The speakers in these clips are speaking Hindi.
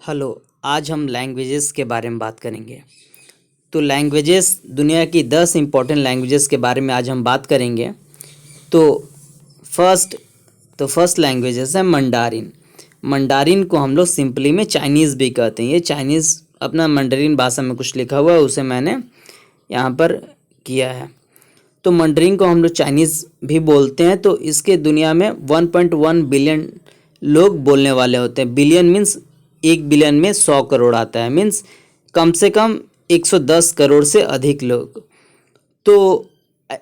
हेलो। आज हम लैंग्वेजेस के बारे में बात करेंगे। तो लैंग्वेजेस दुनिया की 10 इम्पोर्टेंट लैंग्वेजेस के बारे में आज हम बात करेंगे। तो फर्स्ट फर्स्ट लैंग्वेजेस है मंडारिन। मंडारिन को हम लोग सिंपली में चाइनीज़ भी कहते हैं। ये चाइनीज़ अपना मंडारिन भाषा में कुछ लिखा हुआ है, उसे मैंने यहाँ पर किया है। तो मंडरिन को हम लोग चाइनीज़ भी बोलते हैं। तो इसके दुनिया में 1.1 बिलियन लोग बोलने वाले होते हैं। बिलियन मीन्स 1 बिलियन में 100 करोड़ आता है, मीन्स कम से कम 110 करोड़ से अधिक लोग। तो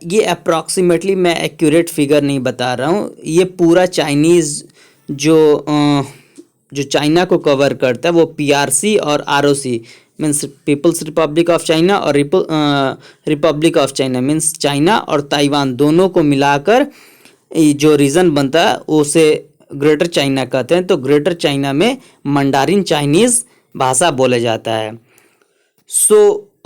ये अप्रॉक्सीमेटली, मैं एक्यूरेट फिगर नहीं बता रहा हूँ, ये पूरा चाइनीज़ जो चाइना को कवर करता है वो PRC और ROC means People's Republic of China और Republic of China means China और ताइवान दोनों को मिलाकर जो रीजन बनता है उसे ग्रेटर चाइना कहते हैं। तो ग्रेटर चाइना में मंडारिन चाइनीज़ भाषा बोला जाता है।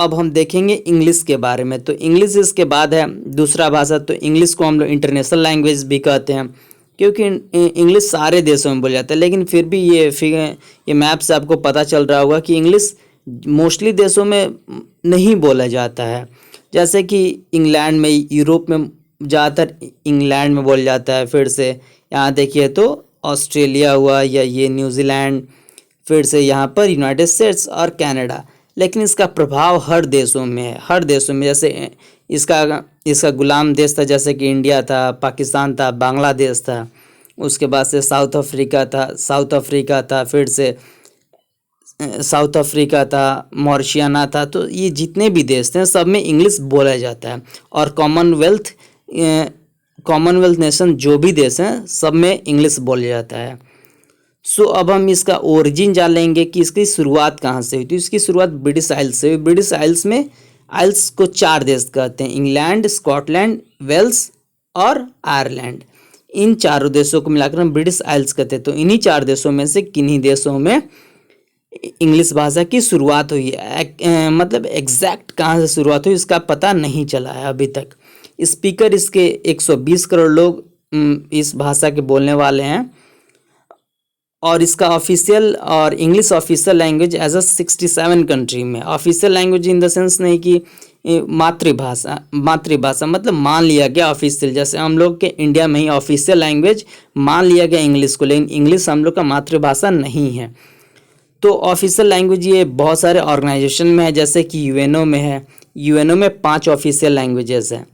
अब हम देखेंगे इंग्लिश के बारे में। तो इंग्लिश इसके बाद है दूसरा भाषा। तो इंग्लिश को हम लोग इंटरनेशनल लैंग्वेज भी कहते हैं, क्योंकि इंग्लिश सारे देशों में बोला जाता है। लेकिन फिर भी ये मैप से आपको पता चल रहा होगा कि इंग्लिश मोस्टली देशों में नहीं बोला जाता है। जैसे कि इंग्लैंड में, यूरोप में ज़्यादातर इंग्लैंड में बोला जाता है। फिर से यहाँ देखिए तो ऑस्ट्रेलिया हुआ, या ये न्यूजीलैंड, फिर से यहाँ पर यूनाइटेड स्टेट्स और कनाडा। लेकिन इसका प्रभाव हर देशों में है, हर देशों में। जैसे इसका गुलाम देश था, जैसे कि इंडिया था, पाकिस्तान था, बांग्लादेश था, उसके बाद से साउथ अफ्रीका था, फिर से साउथ अफ्रीका था, मॉरिशियाना था। तो ये जितने भी देश थे सब में इंग्लिश बोला जाता है। और कॉमनवेल्थ नेशन जो भी देश हैं सब में इंग्लिश बोला जाता है। अब हम इसका ओरिजिन जान लेंगे कि इसकी शुरुआत कहाँ से हुई। तो इसकी शुरुआत ब्रिटिश आइल्स से हुई। ब्रिटिश आइल्स में आइल्स को 4 देश कहते हैं, इंग्लैंड, स्कॉटलैंड, वेल्स और आयरलैंड। इन चारों देशों को मिलाकर हम ब्रिटिश आइल्स कहते हैं। तो इन्हीं 4 देशों में से किन्हीं देशों में इंग्लिश भाषा की शुरुआत हुई है। मतलब एग्जैक्ट कहाँ से शुरुआत हुई इसका पता नहीं चला है अभी तक। स्पीकर इसके 120 करोड़ लोग इस भाषा के बोलने वाले हैं। और इसका ऑफिशियल और English official language as a 67 country में। Official language in the sense नहीं कि मातृभाषा मतलब मान लिया गया ऑफिशियल। जैसे हम लोग के इंडिया में ही ऑफिशियल लैंग्वेज मान लिया गया इंग्लिश को, लेकिन इंग्लिश हम लोग का मातृभाषा नहीं है। तो ऑफिशियल लैंग्वेज ये बहुत सारे ऑर्गेनाइजेशन में है, जैसे कि यूएनओ में है। यूएनओ में 5 ऑफिशियल लैंग्वेजेस हैं,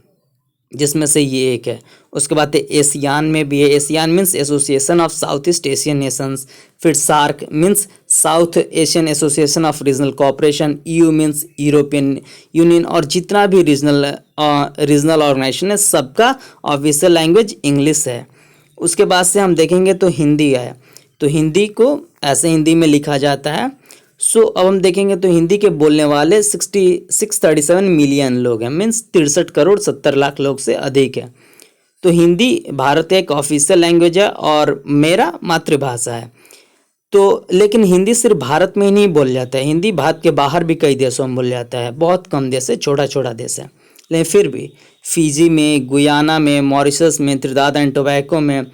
जिसमें से ये एक है। उसके बाद एशियान में भी है। ASEAN means association of South East Asian Nations. फिर SAARC means South Asian Association of Regional Cooperation. EU means European Union. और जितना भी रीजनल ऑर्गेनाइजेशन है सबका ऑफिशियल लैंग्वेज इंग्लिश है। उसके बाद से हम देखेंगे तो हिंदी है। तो हिंदी को ऐसे हिंदी में लिखा जाता है। अब हम देखेंगे तो हिंदी के बोलने वाले 637 मिलियन लोग हैं, मीन्स 63 करोड़ 70 लाख लोग से अधिक है। तो हिंदी भारत का एक ऑफिशियल लैंग्वेज है और मेरा मातृभाषा है। तो लेकिन हिंदी सिर्फ भारत में ही नहीं बोला जाता है, हिंदी भारत के बाहर भी कई देशों में बोला जाता है। बहुत कम देश है, छोटा देश है, लेकिन फिर भी फिजी में, गुयाना में, मॉरिशस में, त्रिनिदाद एंड टोबैको में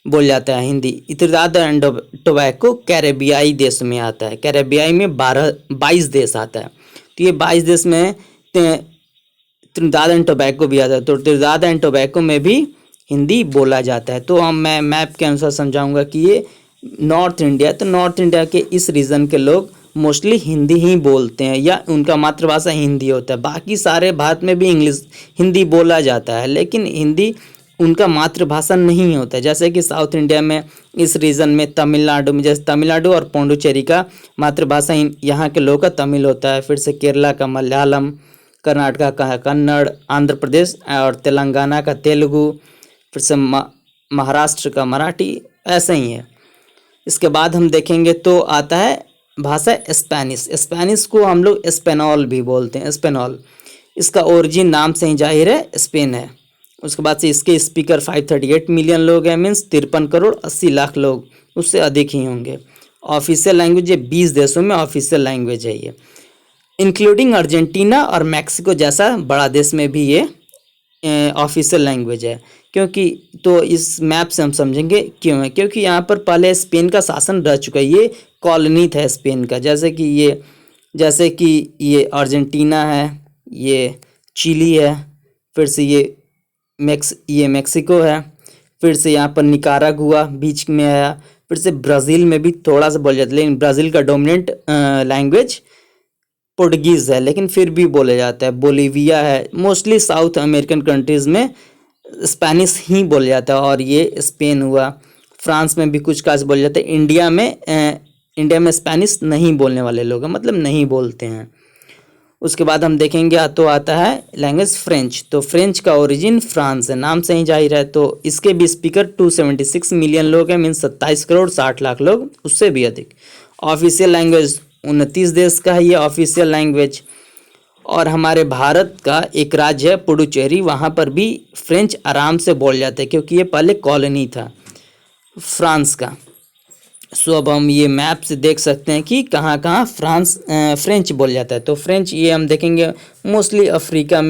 बोल जाता है हिंदी। त्रिनिदाद एंड टोबैको कैरेबियाई देश में आता है। कैरेबियाई में 22 देश आता है। तो ये 22 देश में त्रिनिदाद एंड टोबैको भी आता है। तो त्रिनिदाद एंड टोबैको में भी हिंदी बोला जाता है। तो मैं मैप के अनुसार समझाऊंगा कि ये नॉर्थ इंडिया, तो नॉर्थ इंडिया के इस रीजन के लोग मोस्टली हिंदी ही बोलते हैं, या उनका मातृभाषा हिंदी होता है। बाकी सारे भारत में भी हिंदी बोला जाता है, लेकिन हिंदी उनका मातृभाषा नहीं होता है। जैसे कि साउथ इंडिया में इस रीजन में तमिलनाडु में, जैसे तमिलनाडु और पौंडुचेरी का मातृभाषा यहाँ के लोगों का तमिल होता है। फिर से केरला का मलयालम, कर्नाटका का कन्नड़, आंध्र प्रदेश और तेलंगाना का तेलुगु, फिर से महाराष्ट्र का मराठी, ऐसे ही है। इसके बाद हम देखेंगे तो आता है भाषा स्पेनिश। स्पेनिश को हम लोग स्पेनॉल भी बोलते हैं, स्पेनॉल। इसका ओरिजिन नाम से ही जाहिर है, स्पेन है। उसके बाद से इसके स्पीकर 538 मिलियन लोग हैं, मीन्स 53 करोड़ 80 लाख लोग, उससे अधिक ही होंगे। ऑफिशियल लैंग्वेज ये 20 देशों में ऑफिशियल लैंग्वेज है ये, इंक्लूडिंग अर्जेंटीना और मैक्सिको जैसा बड़ा देश में भी ये ऑफिशियल लैंग्वेज है। क्योंकि तो इस मैप से हम समझेंगे क्यों है, क्योंकि यहाँ पर पहले स्पेन का शासन रह चुका है, ये कॉलोनी था स्पेन का। जैसे कि ये अर्जेंटीना है, ये चिली है, फिर से ये मेक्सिको है, फिर से यहाँ पर निकारागुआ बीच में आया, फिर से ब्राज़ील में भी थोड़ा सा बोल जाता है, लेकिन ब्राज़ील का डोमिनेंट लैंग्वेज पुर्तगीज़ है, लेकिन फिर भी बोला जाता है। बोलीविया है, मोस्टली साउथ अमेरिकन कंट्रीज़ में स्पेनिश ही बोला जाता है, और ये स्पेन हुआ। फ्रांस में भी कुछ खास बोला जाता है। इंडिया में स्पेनिश नहीं बोलने वाले लोग हैं, मतलब नहीं बोलते हैं। उसके बाद हम देखेंगे तो आता है लैंग्वेज फ्रेंच। तो फ्रेंच का ओरिजिन फ्रांस है, नाम से ही जाहिर है। तो इसके भी स्पीकर 276 मिलियन लोग हैं, मीन्स 27 करोड़ 60 लाख लोग, उससे भी अधिक। ऑफिशियल लैंग्वेज 29 देश का है ये ऑफिशियल लैंग्वेज। और हमारे भारत का एक राज्य है पुडुचेरी, वहाँ पर भी फ्रेंच आराम से बोल जाते हैं, क्योंकि ये पहले कॉलोनी था फ्रांस का। सो अब हम ये मैप से देख सकते हैं कि कहाँ कहाँ फ्रेंच बोल जाता है। तो फ्रेंच ये हम देखेंगे मोस्टली अफ्रीका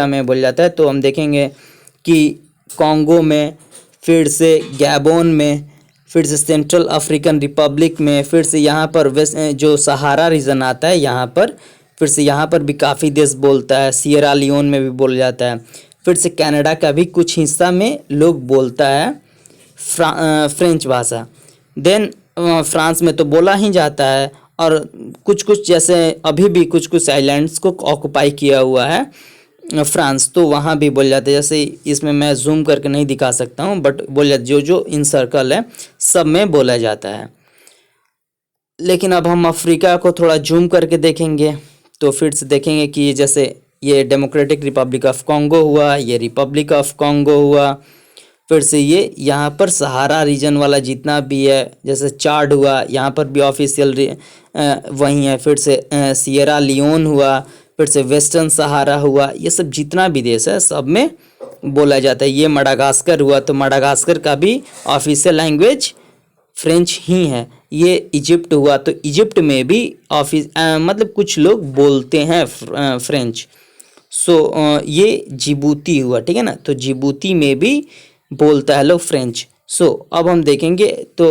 में बोल जाता है। तो हम देखेंगे कि कॉन्गो में, फिर से गैबोन में, फिर से सेंट्रल अफ्रीकन रिपब्लिक में, फिर से यहाँ पर वेस्ट जो सहारा रीजन आता है यहाँ पर, फिर से यहाँ पर भी काफ़ी देश बोलता है। सियरा लियोन में भी बोल जाता है। फिर से कनाडा का भी कुछ हिस्सा में लोग बोलता है फ्रेंच भाषा। देन फ्रांस में तो बोला ही जाता है, और कुछ जैसे अभी भी कुछ आइलैंड्स को ऑक्युपाई किया हुआ है फ्रांस, तो वहाँ भी बोल जाते हैं। जैसे इसमें मैं जूम करके नहीं दिखा सकता हूँ, बट बोल जाते जो इन सर्कल है सब में बोला जाता है। लेकिन अब हम अफ्रीका को थोड़ा जूम करके देखेंगे, तो फिर से देखेंगे कि जैसे ये डेमोक्रेटिक रिपब्लिक ऑफ कॉन्गो हुआ, ये रिपब्लिक ऑफ कॉन्गो हुआ, फिर से ये यहाँ पर सहारा रीजन वाला जितना भी है, जैसे चाड हुआ, यहाँ पर भी ऑफिशियल वही है। फिर से सियरा लियोन हुआ, फिर से वेस्टर्न सहारा हुआ, ये सब जितना भी देश है सब में बोला जाता है। ये मडागास्कर हुआ, तो मडागास्कर का भी ऑफिशियल लैंग्वेज फ्रेंच ही है। ये इजिप्ट हुआ, तो इजिप्ट में भी मतलब कुछ लोग बोलते हैं फ्रेंच। सो ये जिबूती हुआ, ठीक है ना, तो जिबूती में भी बोलता है लोग फ्रेंच। सो अब हम देखेंगे तो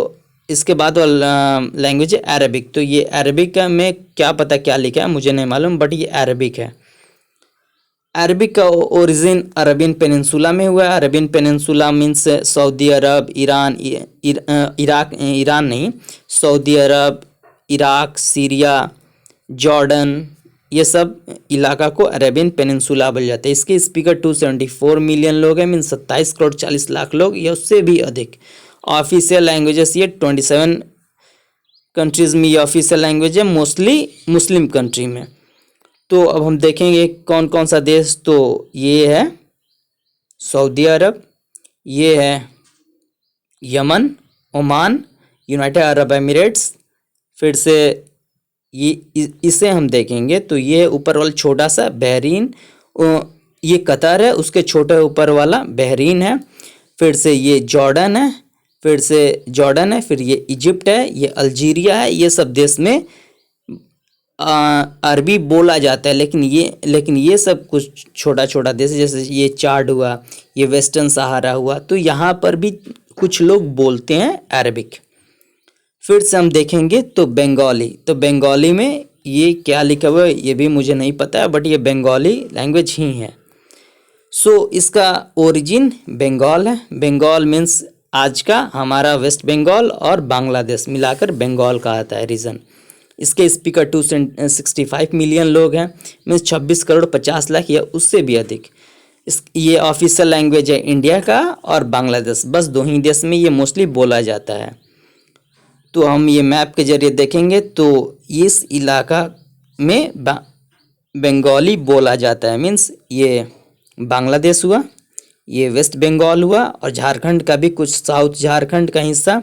इसके बाद वाला लैंग्वेज है अरबिक। तो ये अरबिक में क्या पता क्या लिखा है, मुझे नहीं मालूम, बट ये अरबिक है। अरबिक का ओरिजिन अरबियन पेनिनसुला में हुआ है। अरबियन पेनिनसुला मीन्स सऊदी अरब, ईरान, ईरान नहीं, सऊदी अरब, इराक, सीरिया, जॉर्डन, ये सब इलाका को अरेबियन पेनिनसुला बोल जाते हैं। इसके स्पीकर 274 मिलियन लोग हैं, मीन्स 27 करोड़ 40 लाख लोग, या उससे भी अधिक। ऑफिशियल लैंग्वेजेस ये 27 कंट्रीज़ में ये ऑफिशियल लैंग्वेज है, मोस्टली मुस्लिम कंट्री में। तो अब हम देखेंगे कौन कौन सा देश। तो ये है सऊदी अरब, ये है Yemen, Oman, United Arab Emirates, फिर से इसे हम देखेंगे तो ये ऊपर वाला छोटा सा बहरीन, ये कतर है, उसके छोटे ऊपर वाला बहरीन है। फिर से ये जॉर्डन है, फिर ये इजिप्ट है, ये अल्जीरिया है। ये सब देश में अरबी बोला जाता है, लेकिन ये सब कुछ छोटा छोटा देश है, जैसे ये चाड हुआ, ये वेस्टर्न सहारा हुआ, तो यहाँ पर भी कुछ लोग बोलते हैं अरबिक। फिर से हम देखेंगे तो बंगाली। तो बंगाली में ये क्या लिखा हुआ है ये भी मुझे नहीं पता है, बट ये बंगाली लैंग्वेज ही है। सो इसका ओरिजिन बंगाल है। बंगाल मीन्स आज का हमारा वेस्ट बंगाल और बांग्लादेश मिलाकर बंगाल का आता है रीजन। इसके स्पीकर 265 मिलियन लोग हैं, मीन्स 26 करोड़ 50 लाख या उससे भी अधिक। ये ऑफिशियल लैंग्वेज है इंडिया का और बांग्लादेश, बस दो ही देश में ये मोस्टली बोला जाता है। तो हम ये मैप के जरिए देखेंगे तो इस इलाका में बंगाली बोला जाता है, मीन्स ये बांग्लादेश हुआ, ये वेस्ट बंगाल हुआ, और झारखंड का भी कुछ, साउथ झारखंड का हिस्सा,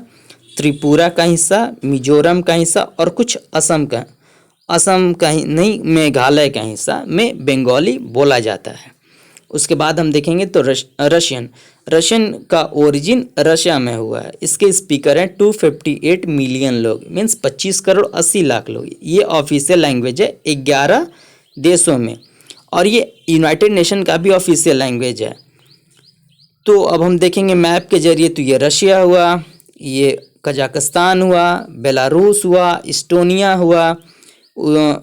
त्रिपुरा का हिस्सा, मिजोरम का हिस्सा, और कुछ असम का ही नहीं, मेघालय का हिस्सा में बंगाली बोला जाता है। उसके बाद हम देखेंगे तो रशियन का ओरिजिन रशिया में हुआ है। इसके स्पीकर हैं 258 मिलियन लोग, मीन्स 25 करोड़ 80 लाख लोग। ये ऑफिशियल लैंग्वेज है 11 देशों में, और ये यूनाइटेड नेशन का भी ऑफिशियल लैंग्वेज है। तो अब हम देखेंगे मैप के जरिए, तो ये रशिया हुआ, ये कजाकिस्तान हुआ, बेलारूस हुआ, इस्टोनिया हुआ,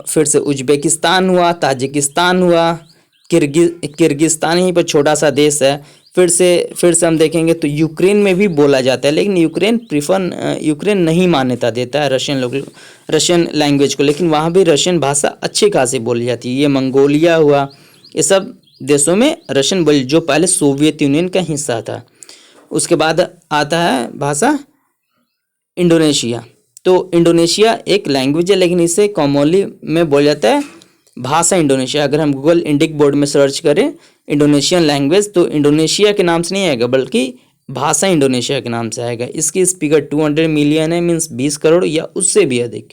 फिर से उज्बेकिस्तान हुआ, ताजिकिस्तान हुआ, किर्गिस्तान यहीं पर छोटा सा देश है। फिर से हम देखेंगे तो यूक्रेन में भी बोला जाता है, लेकिन यूक्रेन नहीं मान्यता देता है रशियन लैंग्वेज को, लेकिन वहाँ भी रशियन भाषा अच्छी खासी बोली जाती है। ये मंगोलिया हुआ, ये सब देशों में रशियन बोली, जो पहले सोवियत यूनियन का हिस्सा था। उसके बाद आता है भाषा इंडोनेशिया। तो इंडोनेशिया एक लैंग्वेज है, लेकिन इसे कॉमनली में बोला जाता है भाषा इंडोनेशिया। अगर हम गूगल इंडिक बोर्ड में सर्च करें इंडोनेशियन लैंग्वेज, तो इंडोनेशिया के नाम से नहीं आएगा, बल्कि भाषा इंडोनेशिया के नाम से आएगा। इसकी स्पीकर 200 मिलियन है, मीन्स 20 करोड़ या उससे भी अधिक।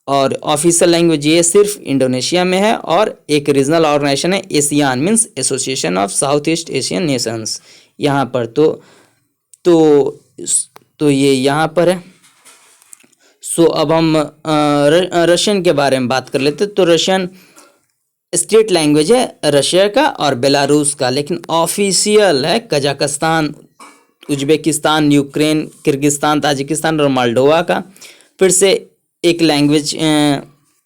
और ऑफिशियल लैंग्वेज ये सिर्फ इंडोनेशिया में है। और एक रीजनल ऑर्गेनाइजेशन है ASEAN, means association of South East Asian nations, यहाँ पर तो ये यहाँ पर है। सो अब हम रशियन के बारे में बात कर लेते। तो रशियन स्टेट लैंग्वेज है रशिया का और बेलारूस का, लेकिन ऑफिशियल है Kazakhstan, Uzbekistan, Ukraine, Kyrgyzstan, Tajikistan और मोल्डोवा का। फिर से एक लैंग्वेज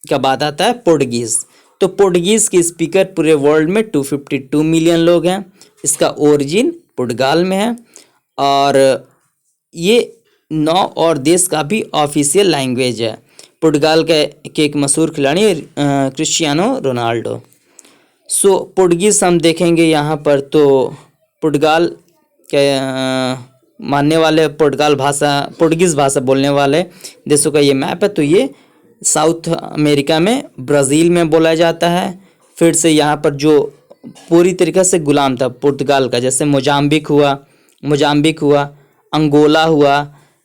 का बात आता है पुर्तगीज़। तो पुर्तगीज़ के स्पीकर पूरे वर्ल्ड में 252 मिलियन लोग हैं। इसका ओरिजिन पुर्तगाल में है और ये 9 और देश का भी ऑफिशियल लैंग्वेज है। पुर्तगाल के एक मशहूर खिलाड़ी क्रिस्टियानो रोनाल्डो। सो पुर्तगीज़ हम देखेंगे यहाँ पर, तो पुर्तगाल के मानने वाले पुर्तगीज़ भाषा बोलने वाले देशों का ये मैप है। तो ये साउथ अमेरिका में ब्राज़ील में बोला जाता है। फिर से यहाँ पर जो पूरी तरीक़े से गुलाम था पुर्तगाल का, जैसे मोजाम्बिक हुआ, अंगोला हुआ,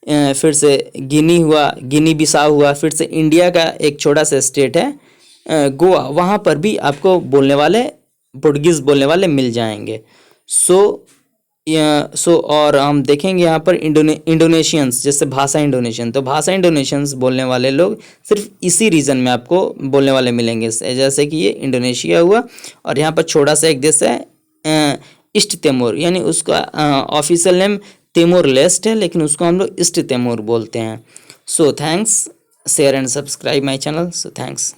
फिर से गिनी बिसाऊ हुआ। फिर से इंडिया का एक छोटा सा स्टेट है गोवा, वहाँ पर भी आपको पुर्तगीज़ बोलने वाले मिल जाएंगे। और हम देखेंगे यहाँ पर इंडोनेशियंस, जैसे भाषा इंडोनेशियन, तो भाषा इंडोनेशियंस बोलने वाले लोग सिर्फ इसी रीजन में आपको बोलने वाले मिलेंगे, जैसे कि ये इंडोनेशिया हुआ। और यहाँ पर छोटा सा एक देश है ईस्ट तिमोर, यानी उसका ऑफिशियल नेम तिमोर लेस्ट है, लेकिन उसको हम लोग ईस्ट तिमोर बोलते हैं। So thanks, share and subscribe my channel. So thanks.